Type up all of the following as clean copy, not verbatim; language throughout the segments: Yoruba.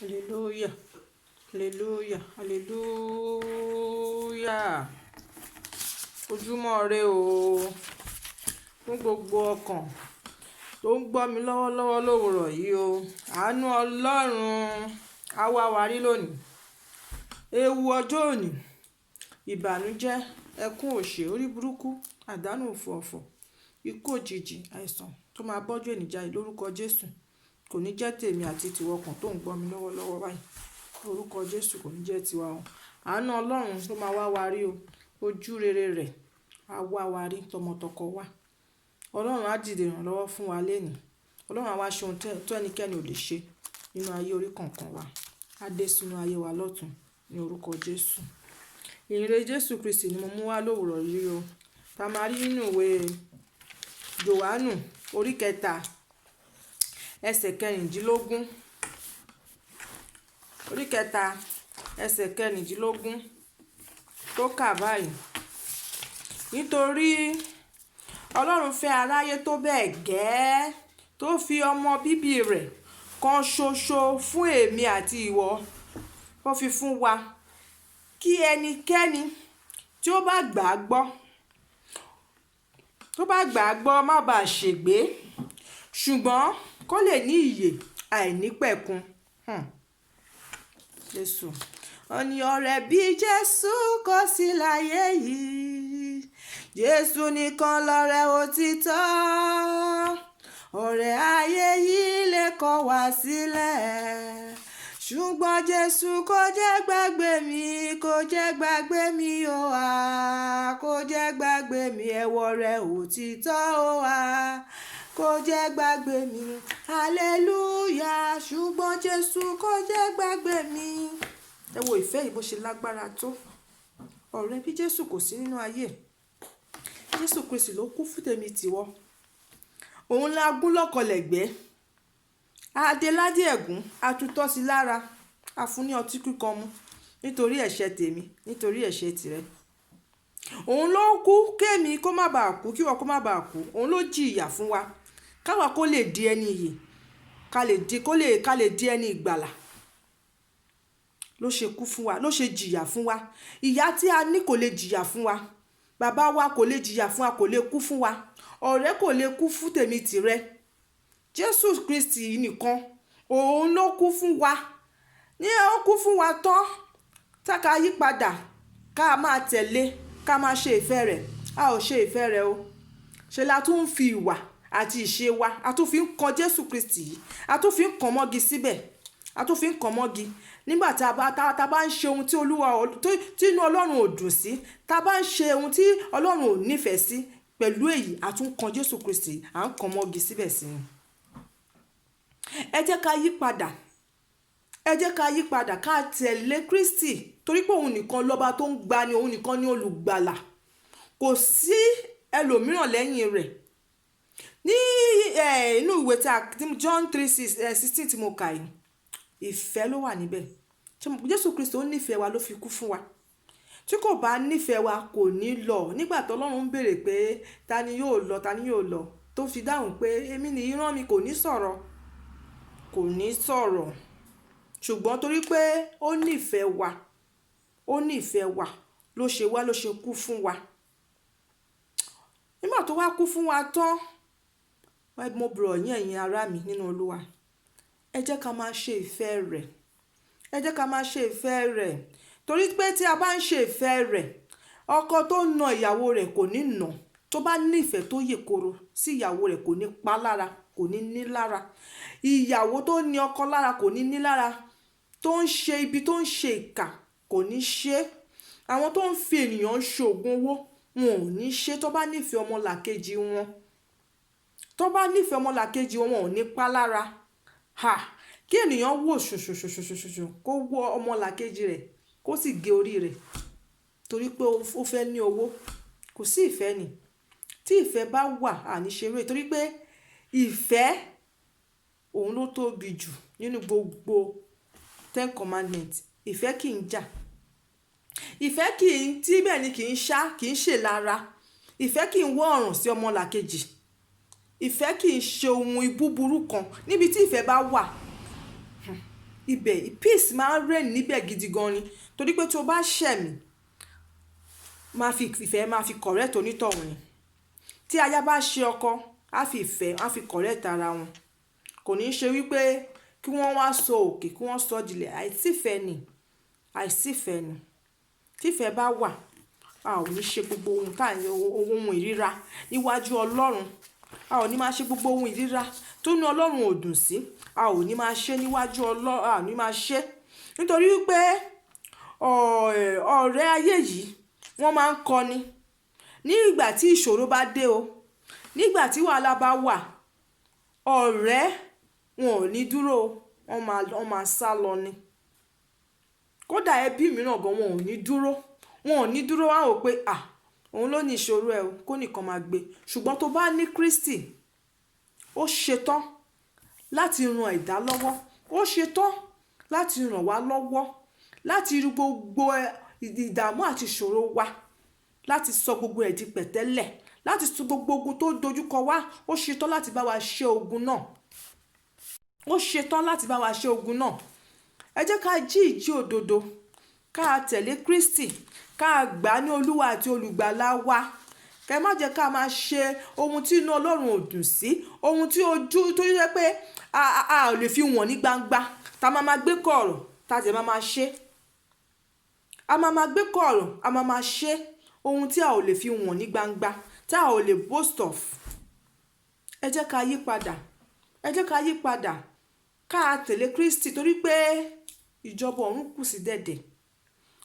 Hallelujah. Hallelujah. Hallelujah. Ojúmọ́ ire o fún gbogbo ọkàn tó ń gbọ́ mi lọ́wọ́lọ́wọ́ lówùrọ̀ yìí o. Àánú Ọlọ́run á wá wa rí lónìí. Ewu ọjọ́ òní, ìbànújẹ́, ẹkún òṣè, orí burúkú, àdánù ọ̀fọ̀, ikú òjijì, àìsàn tó máa bọ́jú ènìjà yìí lórúkọ Jésù. Kò ní jẹ́ tèmi àti tìwọ ọkàn tó ń gbọ́ mi lọ́wọ́lọ́wọ́ báyìí. Lórúkọ Jésù kò ní jẹ́ tiwa o. Àánú Ọlọ́run ló máa wá wa rí o. Ojú rere rẹ̀ á wá wa rí tọmọtọkọ wa. Ọlọ́run á dìde ìrànlọ́wọ́ fún wa lénìí. Ọlọ́run á wá ṣe ohun tó ẹnikẹ́ni ò lè ṣe nínú ayé orí kọ̀ọ̀kan wa. Á dé sínú ayé wa lọ́tun ní orúkọ Jésù. Ìyìnrere Jésù Kristi ni mo mú wá lówùrọ̀ yìí o. Ta máa rí nínú ìwé Jòhánù orí 3 ẹsẹ̀ 16. Orí 3 ẹsẹ̀ 16 tó kà báyìí. Nítorí Ọlọ́run fẹ́ aráyé tó bẹ́ẹ̀ gẹ́ẹ́ tó fi ọmọ bíbí rẹ̀ kan ṣoṣo fún èmi àti ìwọ. Ó fi fún wa kí ẹnikẹ́ni tí ó bá gbà á gbọ́ má bàa ṣègbé ṣùgbọ́n kó lè ní ìyè àìnípẹ̀kun. Jésù. Ó ní ọ̀rẹ́ bí Jésù kò sí láyé yìí. Jésù nìkan lọ̀rẹ́ òtítọ́. Ọ̀rẹ́ ayé yìí lè kọ̀ wá sílẹ̀. Ṣùgbọ́n Jésù kò jẹ́ gbàgbé mi o wá. Kò jẹ́ gbàgbé mi ẹ̀wọ̀ rẹ̀ òtítọ́ o wá. Kò jẹ́ gbàgbé mi. Hallelujah. Ṣùgbọ́n Jésù kò jẹ́ gbàgbé mi. Ẹ wo ìfẹ́ yìí bó ṣe lágbára tó. Ọ̀rẹ́ bí Jésù kò sí nínú ayé. Jésù Kristi ló kú fún tèmi tìwọ. Òun la gún lọ́kọlẹ̀gbẹ́. Adéládé ẹ̀gún, atutọ́ sí lára, a fún ní ọtí kíkan mu nítorí ẹ̀ṣẹ̀ tèmi, nítorí ẹ̀ṣẹ̀ tìrẹ. Òun ló kú kémi kó má bàa kú, kíwọ kó má bàa kú. Òun ló jìyà fún wa. Káwa kó lè di ẹni ìyè, ká lè di ẹni ìgbàlà. Ló ṣe kú fún wa, ló ṣe jìyà fún wa. Ìyà tí a ní kò lè jìyà fún wa. Bàbá wa kò lè jìyà fún wa, kò lè kú fún wa. Ọ̀rẹ́ kò lè kú fún tèmi tìrẹ. Jésù Kristi nìkan, òun ló kú fún wa. Ní ó kú fún wa tán, tá ká yí padà, ká máa tẹ̀lé, ká máa ṣe ìfẹ́ rẹ̀. A ò ṣe ìfẹ́ rẹ̀ o. Ṣe la tún ń fi ìwà àti ìṣe wa, a tún fi ń kan Jésù Kristi yìí, a tún fi ń kàn mọ́gi síbẹ̀, a tún fi ń kàn mọ́gi. Nígbà tá a bá ń ṣe ohun tí tí inú Ọlọ́run ò dùn sí, tá a bá ń ṣe ohun tí Ọlọ́run ò nífẹ̀ẹ́ sí, pẹ̀lú èyí a tún kan Jésù Kristi, à ń kàn mọ́gi síbẹ̀ sí i. Ẹ jẹ́ ká yí padà. Ẹ jẹ́ ká yí padà ká tẹ̀lé Kristi torí pé òun nìkan lọ́ba tó ń gbani, òun nìkan ni olùgbàlà. Kò sí ẹlòmíràn lẹ́yìn rẹ̀. Ní inú ìwé John 3:16 tí mo kà yìí, ìfẹ́ ló wà níbẹ̀. Jésù Kristi ó nífẹ̀ẹ́ wa ló fi kú fún wa. Tí kò bá nífẹ̀ẹ́ wa kò ní lọ. Nígbà tí Ọlọ́run ń béèrè pé ta ni yóò lọ, tó fi dáhùn pé èmi nìyí rán mi, kò ní sọ̀rọ̀. Ṣùgbọ́n torí pé ó nífẹ̀ẹ́ wa ló ṣe kú fún wa. Nígbà tó wá kú fún wa tán, mo bẹ̀ yín ẹ̀yin ará mi nínú Olúwa. Ẹ jẹ́ ká máa ṣe ìfẹ́ rẹ̀. Ẹ jẹ́ ká máa ṣe ìfẹ́ rẹ̀. Torí pé tí a bá ń ṣe ìfẹ́ rẹ̀, ọkọ tó na ìyàwó rẹ̀ kò ní nà. Tó bá nífẹ̀ẹ́ tó yè koro sí ìyàwó rẹ̀ kò ní pa lára, kò ní ní lára. Ìyàwó tó ní ọkọ lára kò ní ní lára. Tó ń ṣe ibi, tó ń ṣe ìkà kò ní ṣe. Àwọn tó ń fi ènìyàn ṣògùn owó wọn ò ní ṣe. Tó bá nífẹ̀ẹ́ ọmọlàkejì wọn, wọn ò ní pa lára. Kí ènìyàn wò ṣùṣùṣùṣùṣùṣù kó wọ ọmọlàkejì rẹ̀ kó sì gé orí rẹ̀ torí pé ó fẹ́ ní owó. Kò sí ìfẹ́ ni. Tí ìfẹ́ bá wà, àní ṣeré torí pé ìfẹ́ òun ló tóbi jù nínú gbogbo 10 commandments. Ìfẹ́ kì í jà. Ìfẹ́ tí bẹ́ẹ̀ ni kì í ṣá, kì í ṣe lára. Ìfẹ́ kì í wọ́ ọ̀ràn sí ọmọlàkejì. Ìfẹ́ kì í ṣe ohun ibúburú kan. Níbi tí ìfẹ́ bá wà, ibẹ̀ peace máa ń reign níbẹ̀ gidi gan ni, torí pé tí o bá ṣẹ̀ mí máa fi ìfẹ́ máa fi correct onítọ̀hún ni. Tí aya bá ṣe ọkọ á fi ìfẹ́ á fi correct ara wọn, kò ní í ṣe wípé kí wọ́n wá sọ òkè kí wọ́n sọ dilẹ̀. Àìsífẹ́ ni, àìsífẹ́ ni. Tífẹ́ bá wà a ò ní ṣe gbogbo ohun tá ní ohun ìríra níwájú Ọlọ́run. A ò ní máa ṣe gbogbo ohun ìríra tó ní Ọlọ́run ò dùn sí, a ò ní máa ṣe níwájú Ọlọ́run, a ò ní máa ṣe. Nítorí wípé ọ̀rẹ́ ayé yìí wọ́n máa ń kọni ní ìgbà tí ìṣòro bá dé o, nígbà tí wàhálà bá wà, ọ̀rẹ́ wọn ò ní dúró, wọ́n máa sá lọ ni. Kódà ẹbí mìíràn gan wọn ò ní dúró, wá wò pé òun ló ní ìṣòro ẹ o, kó nìkan máa gbé. Ṣùgbọ́n tó bá ní Kristi, ó ṣetán láti ran ẹ̀dá lọ́wọ́, ó ṣetán láti ràn wá lọ́wọ́, láti rí gbogbo ìdààmú àti ìṣòro wa, láti sọ gbogbo ẹ̀ di pẹ̀tẹ́lẹ̀, láti sọ gbogbo ogun tó dojúkọ wá. Ó ṣetán láti bá wa ṣe ogun náà, ó ṣetán láti bá wa ṣe ogun náà. Ẹ jẹ́ ká jí ìjí òdodo, ká tẹ̀lé Kristi, ká gbà ní Olúwa àti olùgbàlà wa. Kẹ́ má jẹ́ ká máa ṣe ohun tí inú Ọlọ́run ò dùn sí, ohun tí ojú tó yẹ pé a ò lè fi wọ̀n ní gbangba, tá máa gbé kọ̀rọ̀ tá jẹ́ máa ṣe. A máa gbé kọ̀rọ̀, a máa ṣe ohun tí a ò lè fi wọ̀n ní gbangba, tí a ò lè boast of. Ẹ jẹ́ ká yí padà, ẹ jẹ́ ká yí padà, ká tẹ̀lé Kristi, torí pé ìjọba ọ̀run kù sí dẹ̀dẹ̀.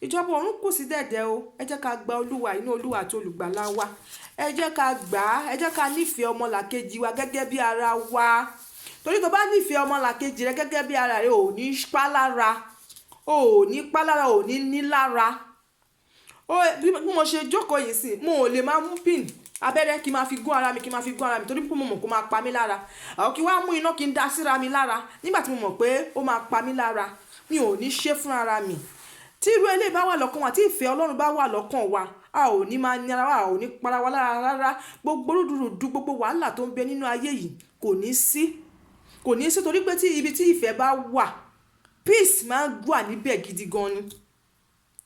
Ìjọba ọ̀run kù sí dẹ̀dẹ̀ o. Ẹ jẹ́ ká gba Olúwa inú Olúwa àti olùgbàlà wa. Ẹ jẹ́ ká gbà á, ẹ jẹ́ ká nífẹ̀ẹ́ ọmọlàkejì wa gẹ́gẹ́ bí ara wa. Torí tó bá nífẹ̀ẹ́ ọmọlàkejì rẹ gẹ́gẹ́ bí ara rẹ, ò ní pa lára, ò ní pa lára, ò ní ní lára. Bí mo ṣe jókòó yìí sí, mo ò lè máa mú pin abẹ́rẹ́ kí n máa fi gún ara mi, torí pé mo mọ̀ kó máa pa mí lára. Àwọn kí wá mú iná kí n dá síra mi lára nígbà tí mo mọ̀ pé ó máa pa mí lára. Mi ò ní ṣe fún ara mi. Tí irú eléyìí bá wà lọ́kàn wa, tí ìfẹ́ Ọlọ́run bá wà lọ́kàn wa, a ò ní máa ní ara wa, a ò ní para wa lára rárá. Gbogbo rúdurùdu, gbogbo wàhálà tó ń bẹ nínú ayé yìí kò ní sí, torí pé ibi tí ìfẹ́ bá wà, peace máa ń wà níbẹ̀ gidi gan ni.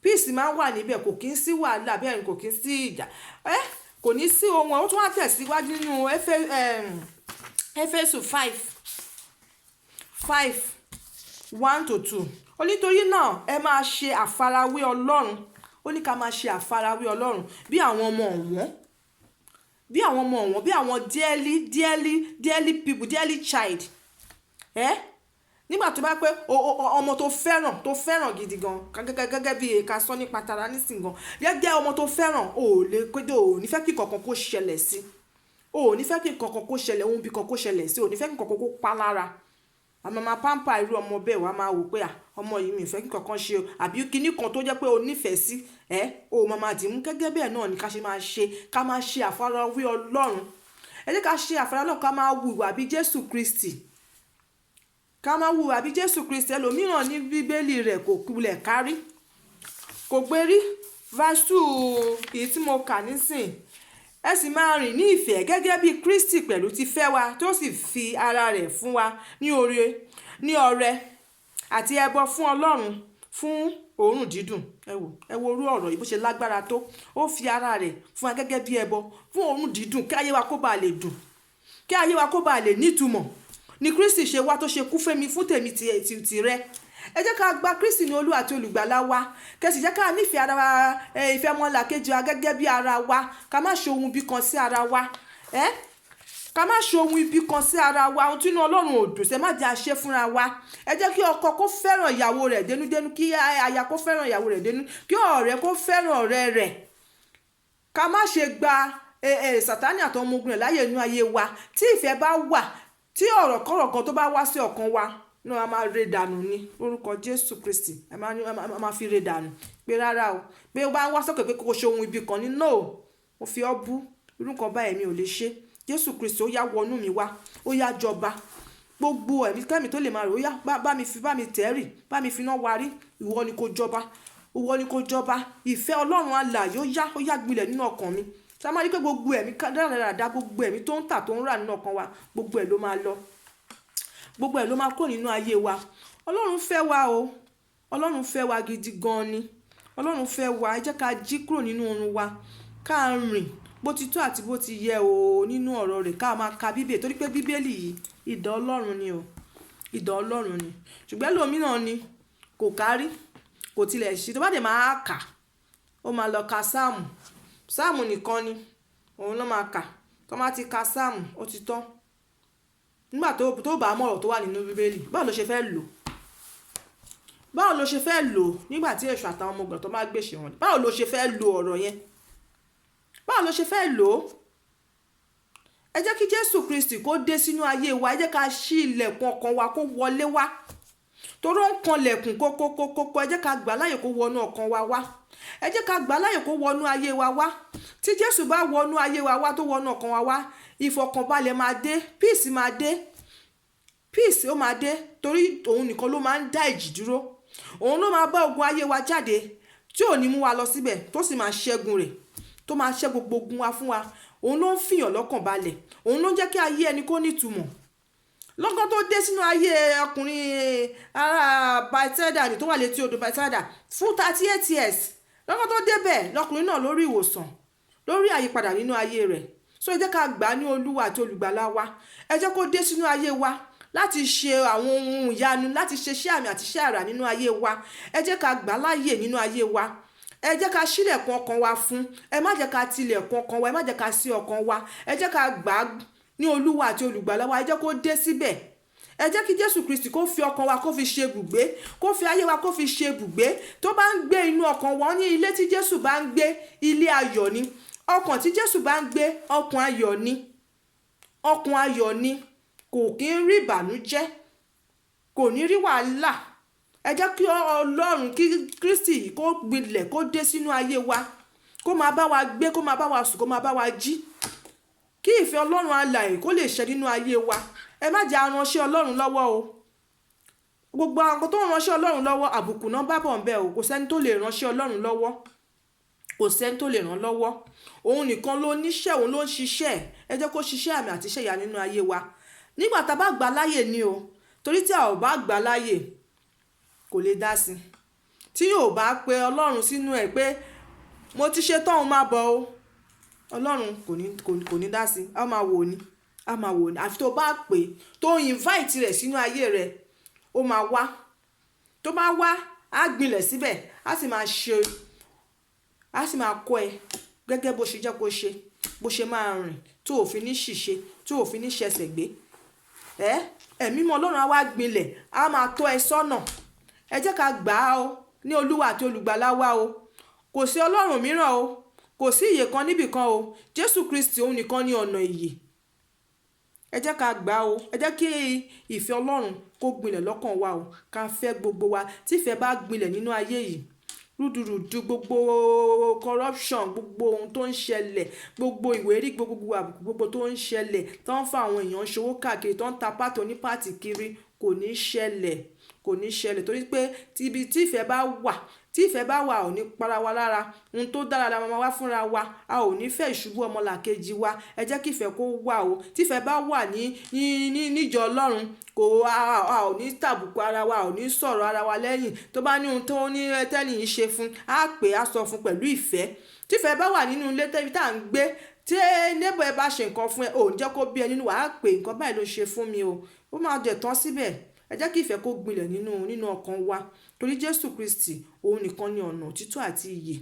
Peace máa ń wà níbẹ̀, kò kí ń sí wàhálà, bẹ́ẹ̀ ni kò kí ń sí ìjà. Kò ní sí ohun. Ó tún wá tẹ̀síwájú nínú Éfésù 5:1-2. Ó ní torí náà ẹ máa ṣe àfarawé Ọlọ́run. Ó ní ká máa ṣe àfarawé Ọlọ́run bí àwọn ọmọ ọ̀wọ́n, bí àwọn dearly people, dearly child. Nígbà tó bá pé ọmọ tó fẹ́ràn gidi gan, gẹ́gẹ́ bí ká sọ nípa tara nísìn gan, gẹ́gẹ́ ọmọ tó fẹ́ràn, ò ní fẹ́ kí kankan kó ṣẹlẹ̀ sí, ò ní fẹ́ kí kankan kó ṣẹlẹ̀, ohun bí kankan kó ṣẹlẹ̀ sí, ò ní fẹ́ kí kankan kó pa lára. Àmọ́ máa pamper irú ọmọ bẹ́ẹ̀ wá máa wò pé ọmọ yìí mi fẹ́ kí kankan ṣe o, àbí kíní kan tó jẹ́ pé o nífẹ̀ẹ́ sí, o máa dì mú. Gẹ́gẹ́ bẹ́ẹ̀ náà ni ká máa ṣe àfarawé Ọlọ́run. Ẹ jẹ́ ká ṣe àfarawé Ọlọ́run, ká máa hùwà bí Jésù Kristi. Ẹlòmíràn ní Bíbélì rẹ̀ kò kulẹ̀ kárí, kò gbérí. Verse 2 èyí tí mo kà nísìn. Ẹ sì máa rìn ní ìfẹ́ gẹ́gẹ́ bí Kristi pẹ̀lú ti fẹ́ wa, tó sì fi ara rẹ̀ fún wa ní ọrẹ àti ẹbọ fún Ọlọ́run fún òórùn dídùn. Ẹ wo orú ọ̀rọ̀ yìí bó ṣe lágbára tó. Ó fi ara rẹ̀ fún wa gẹ́gẹ́ bí ẹbọ fún òórùn dídùn, kí ayé wa kó bá lè dùn, kí ayé wa kó bá lè nítumọ̀. Ni Kristi ṣe wá tó ṣe kú fẹ́mi fún tèmi tìrẹ. Ẹ jẹ́ ká gba Kristi ní Olúwa àti olùgbàlà wa. Kẹ́sì jẹ́ ká nífẹ̀ẹ́ ara wa, ìfẹ́ ọmọlàkejì wa gẹ́gẹ́ bí ara wa. Ká má ṣe ohun ibi kan sí ara wa. Ká má ṣe ohun ibi kan sí ara wa. Ohun tí inú Ọlọ́run ò dùn, ṣe má jẹ́ a ṣe fúnra wa. Ẹ jẹ́ kí ọkọ kó fẹ́ràn ìyàwó rẹ̀ dénúdénú, kí aya kó fẹ́ràn ìyàwó rẹ̀ dénú, kí ọ̀rẹ́ kó fẹ́ràn ọ̀rẹ́ rẹ̀. Ká má ṣe gba Sátánì àtọmọ ogun rẹ̀ láyè inú ayé wa. Tí ìfẹ́ bá wà, tí ọ̀rọ̀ kọ́rọ̀ kan tó bá wá sí ọkàn wa náà, a máa re dànù ní orúkọ Jésù Kristi. A máa fi re dànù pé rárá o, pé ó bá ń wá sọ́kè pé kò ṣe ohun ibi kan ní no, mo fi ọ́ bú, irú nǹkan báyìí mi ò lè ṣe. Jésù Kristi ó yá wọnú mi wá, ó yá jọba. Gbogbo ẹ̀mí kẹ́mi tó lè máa rò, ó yá bá mi tẹ̀rì, bá mi finá warí. Ìwọ ni kó jọba, ìfẹ́ Ọlọ́run alààyè ó yá gbilẹ̀ nínú ọkàn mi. Ṣé a máa rí pé gbogbo ẹ̀mí dáradára, gbogbo ẹ̀mí tó ń tà tó ń rà nínú ọkàn wa, gbogbo ẹ̀ ló máa lọ, gbogbo ẹ̀ ló máa kó nínú ayé wa. Ọlọ́run fẹ́ wa o, Ọlọ́run fẹ́ wa gidi gan ni. Ọlọ́run fẹ́ wa, ẹ jẹ́ ká jí kúrò nínú oorun wa, ká rìn bó ti tó àti bó ti yẹ o nínú ọ̀rọ̀ rẹ̀, ká máa ka bíbélì, torí pé bíbélì yìí idà Ọlọ́run ni o, idà Ọlọ́run ni. Ṣùgbọ́n ẹlòmíràn ni kò kárí, kò tilẹ̀ ṣe, tó bá dé máa kà, ó máa lọ ka sáàmù, sáàmù nìkan ni òun ló máa kà. Tó máa ti ka sáàmù ó ti tán. Nígbà tó bá mọ̀ ọ̀rọ̀ tó wà nínú bíbélì, báwo ló ṣe fẹ́ lò? Báwo ló ṣe fẹ́ lò nígbà tí èṣù àtàwọn ọmọ ogun tó máa gbèsè wọn? Báwo ló ṣe fẹ́ lo ọ̀rọ̀ yẹn? Báwo ló ṣe fẹ́ lò ó? Ẹ jẹ́ kí Jésù Kristi kó dé sínú ayé wa, ẹ jẹ́ ká ṣí ilẹ̀kùn ọkàn wa kó wọlé wá. Toró ń kan lẹ̀kùn kókókókó, ẹ jẹ́ ká gbà láyè kó wọnú ọkàn wa wá. Ẹ jẹ́ ká gbà láyè kó wọnú ayé wa wá. Tí Jésù bá wọnú ayé wa wá, tó wọnú ọkàn wa wá, ìfọ̀kànbalẹ̀ máa dé, peace máa dé. Peace ó máa dé, torí òun nìkan ló máa ń dá ìjì dúró. Òun ló máa bá ogun ayé wa jáde, tí ò ní mú wa lọ síbẹ̀, tó sì máa ṣẹ́gun rẹ̀, tó máa ṣẹ́ gbogbo ogun wa fún wa. Òun ló ń fìyàn lọ́kàn balẹ̀, òun ló ń jẹ́ kí ayé ẹni kó nítumọ̀. Lọ́gán tó dé sínú ayé ọkùnrin ará Bethsaida ni tó wà létí odò Bethsaida fún 38 years. Lọ́gán tó débẹ̀ lọkùnrin náà lórí ìwòsàn, lórí àyípadà nínú ayé rẹ̀. So ẹ jẹ́ ká gbà á ní Olúwa àti olùgbàlà wa. Ẹ jẹ́ kó dé sínú ayé wa láti ṣe àwọn ohun ìyanu, láti ṣe iṣẹ́ àmì àti iṣẹ́ àrà nínú ayé wa. Ẹ jẹ́ ká gbà á láàyè nínú ayé wa. Ẹ jẹ́ ká ṣílẹ̀kùn ọkàn wa fún. Ẹ má jẹ́ ká tilẹ̀kùn ọkàn wa, ẹ má jẹ́ ká ṣí ọkàn wa. Ẹ jẹ́ ká gbà á ní Olúwa àti olùgbàlà wa. Ẹ jẹ́ kó dé síbẹ̀. Ẹ jẹ́ kí Jésù Kristi kó fi ọkàn wa kó fi ṣe ibùgbé, kó fi ayé wa kó fi ṣe ibùgbé. Tó bá ń gbé inú ọkàn wa, ní ilé tí Jésù bá ń gbé, ilé ayọ̀ ni. Ọkàn tí Jésù bá ń gbé, ọkàn ayọ̀ ni. Ọkàn ayọ̀ ni. Kò kí ń rí ìbànújẹ́, kò ní rí wàhálà. Ẹ jẹ́ kí Ọlọ́run, kí Kristi kó gbilẹ̀, kó dé sínú ayé wa, kó máa bá wa gbé, kó máa bá wa sùn, kó máa bá wa jí. Kí ìfẹ́ Ọlọ́run alààyè kó lè ṣẹ nínú ayé wa. Ẹ má jẹ́ aránṣẹ́ Ọlọ́run lọ́wọ́ o. Gbogbo àwọn tó ń ránṣẹ́ Ọlọ́run lọ́wọ́, àbùkù náà bá bọ̀ ń bẹ o. Kò sẹ́ni tó lè ránṣẹ́ Ọlọ́run lọ́wọ́. Kò sẹ́ni tó lè ràn lọ́wọ́. Òun nìkan ló níṣẹ́, òun ló ń ṣiṣẹ́. Ẹ jẹ́ kó ṣiṣẹ́ àmì àti iṣẹ́ ìyanu nínú ayé wa. Nígbà tá bá gbà láyè ni o. Torí tí a ò bá gbà láyè, kò lè dá sí. Tí yóò bá pe Ọlọ́run sínú ẹ̀ pé mo ti ṣe tán, máa bọ̀ o. Ọlọ́run kò ní dá sí. A máa wò ni. A máa wò ni. Àfi tó bá pè, tó invite rẹ̀ sínú ayé rẹ̀, ó máa wá. Tó bá wá, á gbilẹ̀ síbẹ̀, á sì máa ṣe, á sì máa kọ́ ẹ gẹ́gẹ́ bó ṣe jẹ́ kó ṣe, bó ṣe máa rìn, tó ò fi ní ṣìṣe, tó ò fi ní ṣẹ̀ṣẹ̀ gbé. Ẹ̀mí mọ́ Ọlọ́run á wá gbilẹ̀, á máa tọ́ ẹ sọ́nà. Ẹ jẹ́ ká gbà á o ní Olúwa àti olùgbàlà wa o. Kò sí Ọlọ́run mìíràn o. Kò sí ìyè kan níbì kan o. Jésù Kristi òun nìkan ni ọ̀nà ìyè. Ẹ jẹ́ ká gbà o. Ẹ jẹ́ kí ìfẹ́ Ọlọ́run kó gbilẹ̀ lọ́kàn wa o. Ká fẹ́ gbogbo wa. Tí ìfẹ́ bá gbilẹ̀ nínú ayé yìí, rúdurùdu, gbogbo corruption, gbogbo ohun tó ń ṣẹlẹ̀, gbogbo ìwérí, gbogbo tó ń ṣẹlẹ̀, tó ń fa àwọn èèyàn ṣòwò káàkiri, tó ń ta pátì onípàtì kiri, kò ní ṣẹlẹ̀. Kò ní ṣẹlẹ̀, torí pé tí ìfẹ́ bá wà, tí ìfẹ́ bá wà, ò ní para wa lára. Ohun tó dára la máa wá fúnra wa. A ò ní fẹ́ ìṣubú ọmọlàkejì wa. Ẹ jẹ́ kí ìfẹ́ kó wà o. Tí ìfẹ́ bá wà níjọ Ọlọ́run, a ò ní tàbùkù ara wa, a ò ní sọ̀rọ̀ ara wa lẹ́yìn. Tó bá ní ohun tó ní tẹ́nì yìí ṣe fún, á pè, á sọ fún pẹ̀lú ìfẹ́. Tí ìfẹ́ bá wà nínú ilé tẹ́bi tá à ń gbé, tí neighbor ẹ bá ṣe nǹkan fún ẹ, ò ń jẹ́ kó bí ẹ nínú, wà á pè, nǹkan báyìí ló ṣe fún mi o. Ó máa dẹ̀ tán síbẹ̀. Ẹ jẹ́ kí ìfẹ́ kó gbilẹ̀ nínú ọkàn wa. Torí Jésù Kristi òun nìkan ni ọ̀nà òtítọ́ àti ìyè.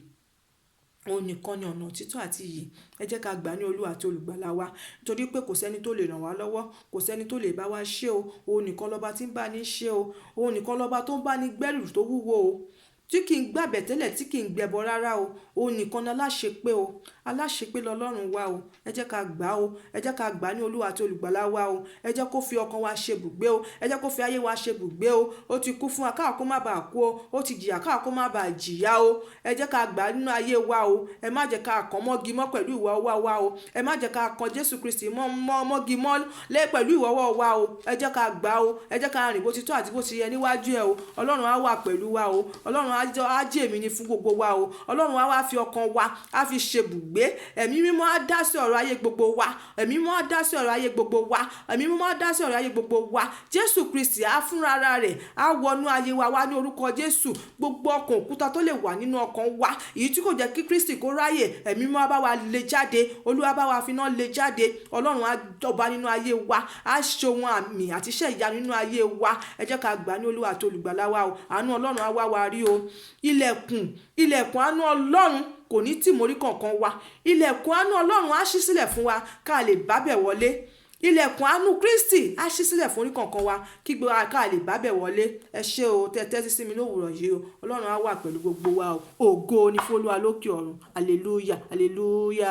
Òun nìkan ni ọ̀nà òtítọ́ àti ìyè. Ẹ jẹ́ ká gbà ní Olúwa àti olùgbàlà wa. Torí pé kò sẹ́ni tó lè ràn wá lọ́wọ́. Kò sẹ́ni tó lè bá wa ṣe o. Òun nìkan lọ́ba tí ń bá ní ṣe o. Òun nìkan lọ́ba tó ń bá ní gbẹ́rù tó wúwo o. Tí kì í gbàbẹ̀ tẹ́lẹ̀, tí kì í gbẹbọ rárá o. Òun nìkan ni aláṣepé o. Aláṣepé lọ́lọ́run wa o. Ẹ jẹ́ ká gbà o. Ẹ jẹ́ ká gbà ní Olúwa àti olùgbàlà wa o. Ẹ jẹ́ kó fi ọkàn wa ṣe ibùgbé o. Ẹ jẹ́ kó fi ayé wa ṣe ibùgbé o. Ó ti kú fún wa káwa kó má bàa kú o. Ó ti jìyà káwa kó má bàa jìyà o. Ẹ jẹ́ ká gbà nínú ayé wa o. Ẹ má jẹ́ ká kàn mọ́gi mọ́ pẹ̀lú ìwà ọwọ́ wa o. Ẹ má jẹ́ ká kàn Jésù Kristi mọ́gi mọ́ pẹ̀lú ìwà ọwọ́ wa o. Ẹ jẹ́ ká gbà o. Ẹ jẹ́ ká rìn bó ti tọ́ àti bó ti yẹ níwájú ẹ o. Ọlọ́run á wà pẹ̀lú wa o. Ọlọ́run á á jẹ́ èmi ni fún gbogbo wa o. Ọlọ́run á wá fi ọkàn wa á fi ṣe bùgbé. Ẹ̀mí mímọ́ á dá sí ọ̀rọ̀ ayé gbogbo wa. Ẹ̀mí mímọ́ á dá sí ọ̀rọ̀ ayé gbogbo wa. Ẹ̀mí mímọ́ á dá sí ọ̀rọ̀ ayé gbogbo wa. Jésù Kristi á fúnra ara rẹ̀ á wọnú ayé wa wá ní orúkọ Jésù. Gbogbo ọkàn òkúta tó lè wà nínú ọkàn wa, èyí tí kò jẹ́ kí Kristi kó ráyè, ẹ̀mí mímọ́ á bá wa lé jáde. Olúwa bá wa fi iná lé jáde. Ọlọ́run á jọba nínú ayé wa, á ṣe ohun àmì àti iṣẹ́ ìyanu nínú ayé wa. Ẹ jẹ́ ká gbà ní Olúwa àti olùgbàlà wa o. Àánú Ọlọ́run á wá wa rí o. Ilẹ̀kùn àánú Ọlọ́run kò ní tì mórí kankan wa. Ilẹ̀kùn àánú Ọlọ́run á ṣí sílẹ̀ fún wa ká lè bá bẹ̀ wọlé. Ilẹ̀kùn àánú Kristi á ṣí sílẹ̀ fún orí kankan wa kí gbogbo wa ká lè bá bẹ̀ wọlé. Ẹ ṣé o, tẹ́tí sí mi lówùrọ̀ yìí o. Ọlọ́run á wà pẹ̀lú gbogbo wa o. Ògo ni fún Olúwa lókè ọ̀run. Hallelujah, hallelujah.